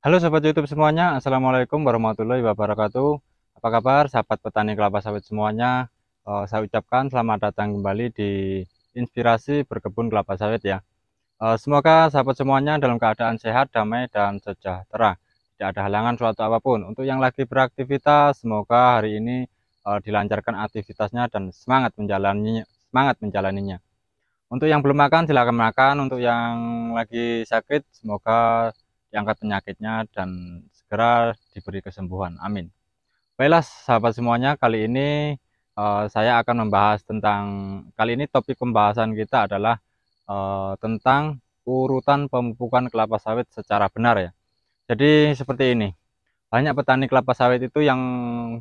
Halo sobat YouTube semuanya, Assalamualaikum warahmatullahi wabarakatuh. Apa kabar sahabat petani kelapa sawit semuanya? Saya ucapkan selamat datang kembali di Inspirasi Berkebun Kelapa Sawit ya. Semoga sahabat semuanya dalam keadaan sehat, damai, dan sejahtera. Tidak ada halangan suatu apapun. Untuk yang lagi beraktivitas, semoga hari ini dilancarkan aktivitasnya dan semangat menjalaninya. Untuk yang belum makan silakan makan, untuk yang lagi sakit semoga diangkat penyakitnya dan segera diberi kesembuhan. Amin. Baiklah sahabat semuanya, saya akan membahas tentang kali ini topik pembahasan kita adalah tentang urutan pemupukan kelapa sawit secara benar ya. Jadi seperti ini. Banyak petani kelapa sawit itu yang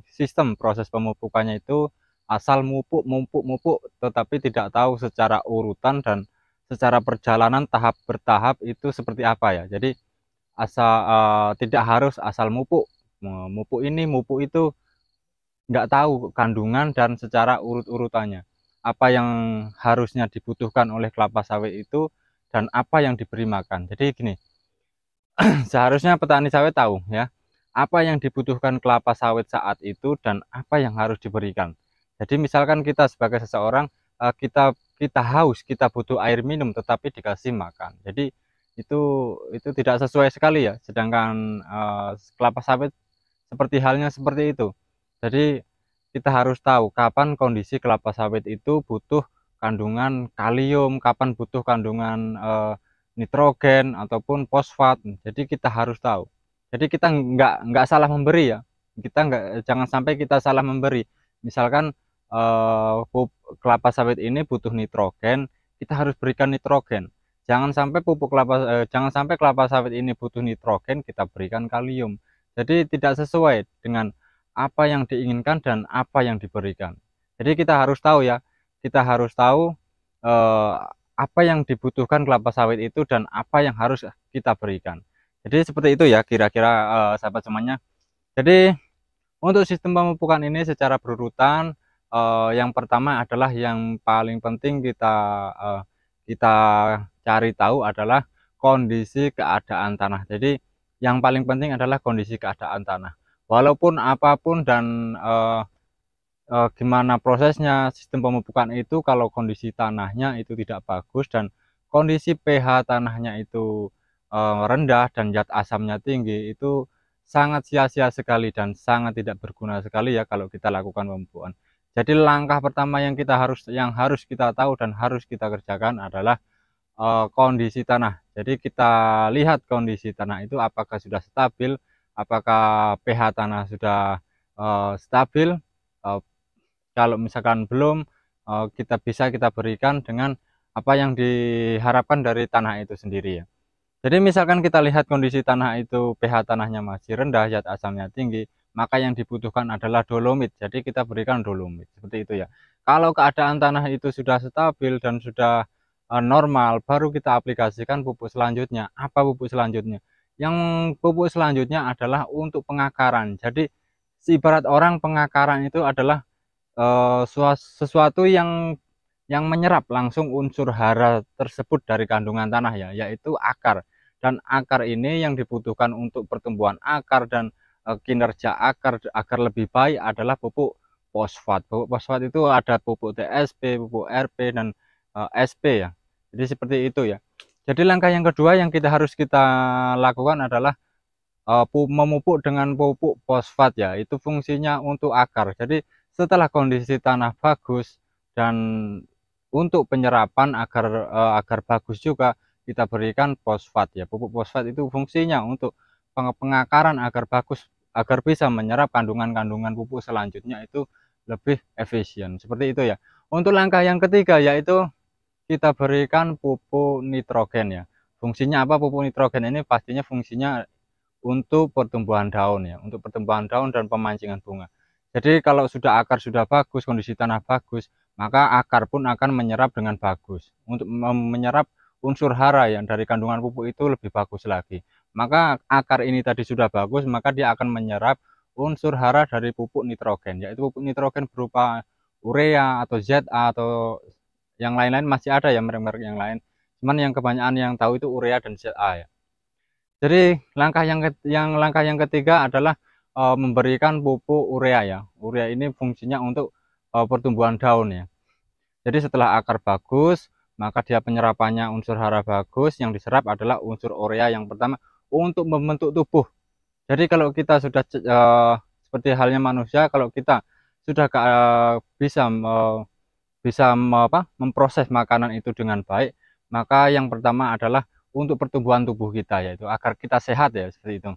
sistem proses pemupukannya itu asal mupuk, mupuk, mupuk, tetapi tidak tahu secara urutan dan secara perjalanan tahap bertahap itu seperti apa ya. Jadi tidak harus asal mupuk, mupuk ini, mupuk itu, nggak tahu kandungan dan secara urut-urutannya. Apa yang harusnya dibutuhkan oleh kelapa sawit itu dan apa yang diberi makan. Jadi gini, seharusnya petani sawit tahu ya, apa yang dibutuhkan kelapa sawit saat itu dan apa yang harus diberikan. Jadi misalkan kita sebagai seseorang, kita kita haus, kita butuh air minum tetapi dikasih makan. Jadi itu itu tidak sesuai sekali ya. Sedangkan kelapa sawit seperti halnya seperti itu. Jadi kita harus tahu kapan kondisi kelapa sawit itu butuh kandungan kalium, kapan butuh kandungan nitrogen ataupun fosfat. Jadi kita harus tahu. Jadi kita nggak salah memberi ya. Kita nggak Jangan sampai kita salah memberi. Misalkan kelapa sawit ini butuh nitrogen, kita harus berikan nitrogen. Jangan sampai kelapa sawit ini butuh nitrogen, kita berikan kalium. Jadi tidak sesuai dengan apa yang diinginkan dan apa yang diberikan. Jadi kita harus tahu ya, kita harus tahu eh, apa yang dibutuhkan kelapa sawit itu dan apa yang harus kita berikan. Jadi seperti itu ya kira-kira sahabat semuanya. Jadi untuk sistem pemupukan ini secara berurutan, yang pertama adalah yang paling penting eh, kita cari tahu adalah kondisi keadaan tanah. Jadi yang paling penting adalah kondisi keadaan tanah. Walaupun apapun dan gimana prosesnya sistem pemupukan itu, kalau kondisi tanahnya itu tidak bagus dan kondisi pH tanahnya itu rendah dan zat asamnya tinggi, itu sangat sia-sia sekali dan sangat tidak berguna sekali ya kalau kita lakukan pemupukan. Jadi langkah pertama yang harus kita tahu dan harus kita kerjakan adalah kondisi tanah. Jadi kita lihat kondisi tanah itu apakah sudah stabil, apakah pH tanah sudah stabil. Eh, Kalau misalkan belum, kita berikan dengan apa yang diharapkan dari tanah itu sendiri ya. Jadi misalkan kita lihat kondisi tanah itu pH tanahnya masih rendah, zat asamnya tinggi, maka yang dibutuhkan adalah dolomit. Jadi kita berikan dolomit seperti itu ya. Kalau keadaan tanah itu sudah stabil dan sudah normal, baru kita aplikasikan pupuk selanjutnya. Apa pupuk selanjutnya? Yang pupuk selanjutnya adalah untuk pengakaran. Jadi ibarat orang, pengakaran itu adalah sesuatu yang menyerap langsung unsur hara tersebut dari kandungan tanah ya, yaitu akar. Dan akar ini yang dibutuhkan untuk pertumbuhan akar dan kinerja akar agar lebih baik adalah pupuk fosfat. Pupuk fosfat itu ada pupuk TSP, pupuk RP, dan SP ya. Jadi seperti itu ya. Jadi langkah yang kedua yang kita lakukan adalah memupuk dengan pupuk fosfat ya. Itu fungsinya untuk akar. Jadi setelah kondisi tanah bagus dan untuk penyerapan agar bagus juga, kita berikan fosfat ya. Pupuk fosfat itu fungsinya untuk pengakaran agar bagus, agar bisa menyerap kandungan-kandungan pupuk selanjutnya itu lebih efisien. Seperti itu ya. Untuk langkah yang ketiga yaitu kita berikan pupuk nitrogen ya. Fungsinya apa pupuk nitrogen ini? Pastinya fungsinya untuk pertumbuhan daun ya, untuk pertumbuhan daun dan pemancingan bunga. Jadi kalau sudah akar sudah bagus, kondisi tanah bagus, maka akar pun akan menyerap dengan bagus. Untuk menyerap unsur hara yang dari kandungan pupuk itu lebih bagus lagi. Maka akar ini tadi sudah bagus, maka dia akan menyerap unsur hara dari pupuk nitrogen, yaitu pupuk nitrogen berupa urea atau ZA atau yang lain-lain, masih ada ya merek-merek yang lain. Cuman yang kebanyakan yang tahu itu urea dan ZA ya. Jadi langkah yang ketiga adalah memberikan pupuk urea ya. Urea ini fungsinya untuk pertumbuhan daun ya. Jadi setelah akar bagus, maka dia penyerapannya unsur hara bagus, yang diserap adalah unsur urea yang pertama untuk membentuk tubuh. Jadi kalau kita sudah seperti halnya manusia, kalau kita sudah memproses makanan itu dengan baik, maka yang pertama adalah untuk pertumbuhan tubuh kita, yaitu agar kita sehat ya, seperti itu.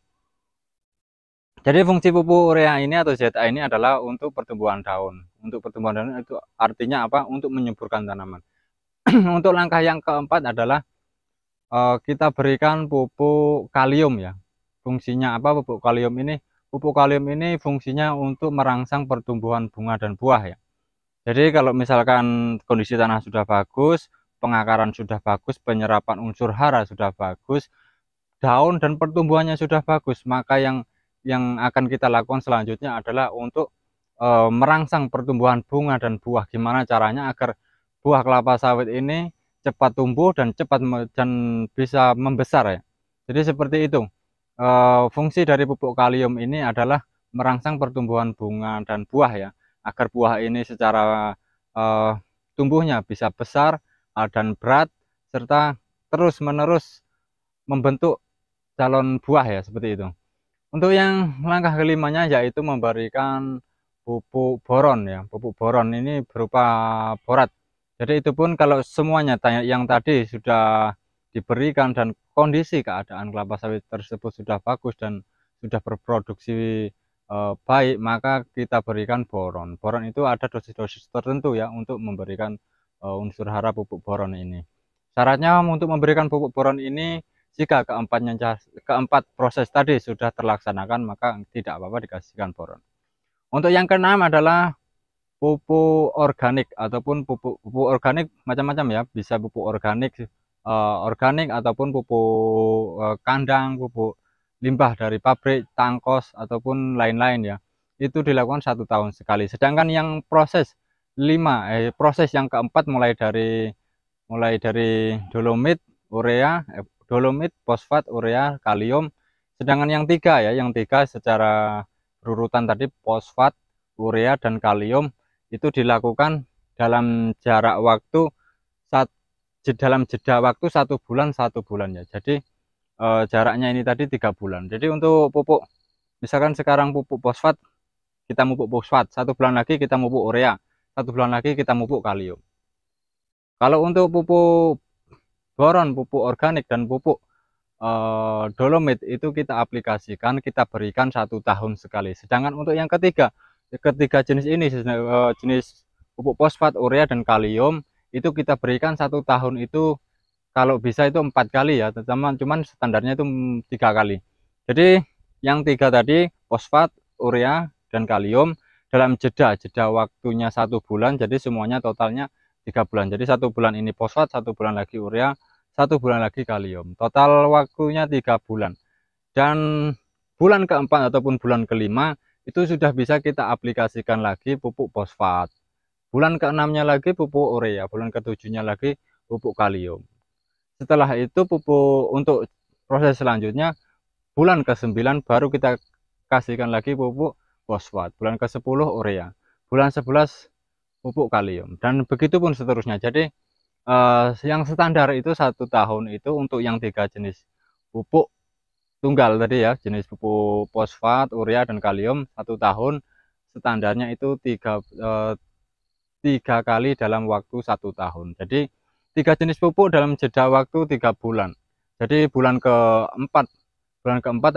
Jadi fungsi pupuk urea ini atau ZA ini adalah untuk pertumbuhan daun. Untuk pertumbuhan daun itu artinya apa? Untuk menyuburkan tanaman. Untuk langkah yang keempat adalah kita berikan pupuk kalium ya. Fungsinya apa pupuk kalium ini? Pupuk kalium ini fungsinya untuk merangsang pertumbuhan bunga dan buah ya. Jadi kalau misalkan kondisi tanah sudah bagus, pengakaran sudah bagus, penyerapan unsur hara sudah bagus, daun dan pertumbuhannya sudah bagus, maka yang akan kita lakukan selanjutnya adalah untuk merangsang pertumbuhan bunga dan buah. Gimana caranya agar buah kelapa sawit ini cepat tumbuh dan bisa membesar ya. Jadi seperti itu. Fungsi dari pupuk kalium ini adalah merangsang pertumbuhan bunga dan buah ya, agar buah ini secara eh, tumbuhnya bisa besar dan berat, serta terus-menerus membentuk calon buah ya, seperti itu. Untuk yang langkah kelimanya yaitu memberikan pupuk boron ya. Pupuk boron ini berupa borat. Jadi itu pun kalau semuanya yang tadi sudah diberikan dan kondisi keadaan kelapa sawit tersebut sudah bagus dan sudah berproduksi baik, maka kita berikan boron. Boron itu ada dosis-dosis tertentu ya untuk memberikan unsur hara pupuk boron ini. Syaratnya untuk memberikan pupuk boron ini, jika keempat proses tadi sudah terlaksanakan, maka tidak apa-apa dikasihkan boron. Untuk yang keenam adalah pupuk organik ataupun pupuk organik macam-macam ya, bisa pupuk organik ataupun pupuk kandang, pupuk limbah dari pabrik, tangkos ataupun lain-lain ya. Itu dilakukan 1 tahun sekali. Sedangkan yang proses yang keempat mulai dari dolomit, urea, dolomit, fosfat, urea, kalium. Sedangkan yang tiga secara berurutan tadi fosfat, urea dan kalium itu dilakukan dalam jarak waktu dalam jeda waktu 1 bulan ya. Jadi jaraknya ini tadi 3 bulan. Jadi untuk pupuk, misalkan sekarang pupuk fosfat, kita mupuk fosfat, 1 bulan lagi kita mupuk urea, 1 bulan lagi kita mupuk kalium. Kalau untuk pupuk boron, pupuk organik dan pupuk dolomit itu kita aplikasikan, kita berikan 1 tahun sekali. Sedangkan untuk yang ketiga jenis ini, jenis pupuk fosfat, urea dan kalium, itu kita berikan 1 tahun itu kalau bisa itu 4 kali ya, cuman standarnya itu 3 kali. Jadi yang tiga tadi fosfat, urea dan kalium dalam jeda waktunya 1 bulan, jadi semuanya totalnya 3 bulan. Jadi 1 bulan ini fosfat, 1 bulan lagi urea, 1 bulan lagi kalium. Total waktunya 3 bulan. Dan bulan keempat ataupun bulan kelima itu sudah bisa kita aplikasikan lagi pupuk fosfat. Bulan keenamnya lagi pupuk urea, bulan ketujuhnya lagi pupuk kalium. Setelah itu untuk proses selanjutnya, bulan ke-9 baru kita kasihkan lagi pupuk fosfat, bulan ke-10 urea, bulan 11 pupuk kalium, dan begitu pun seterusnya. Jadi yang standar itu 1 tahun itu untuk yang 3 jenis pupuk tunggal tadi ya, jenis pupuk fosfat, urea dan kalium 1 tahun standarnya itu 3 kali dalam waktu 1 tahun. Jadi 3 jenis pupuk dalam jeda waktu 3 bulan. Jadi bulan keempat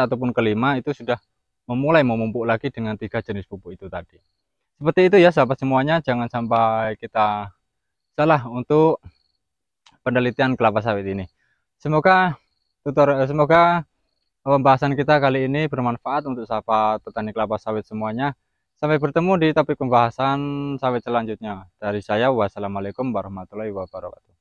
ataupun kelima itu sudah memulai memupuk lagi dengan 3 jenis pupuk itu tadi. Seperti itu ya sahabat semuanya, jangan sampai kita salah untuk penelitian kelapa sawit ini. Semoga pembahasan kita kali ini bermanfaat untuk sahabat petani kelapa sawit semuanya. Sampai bertemu di topik pembahasan sawit selanjutnya. Dari saya, wassalamualaikum warahmatullahi wabarakatuh.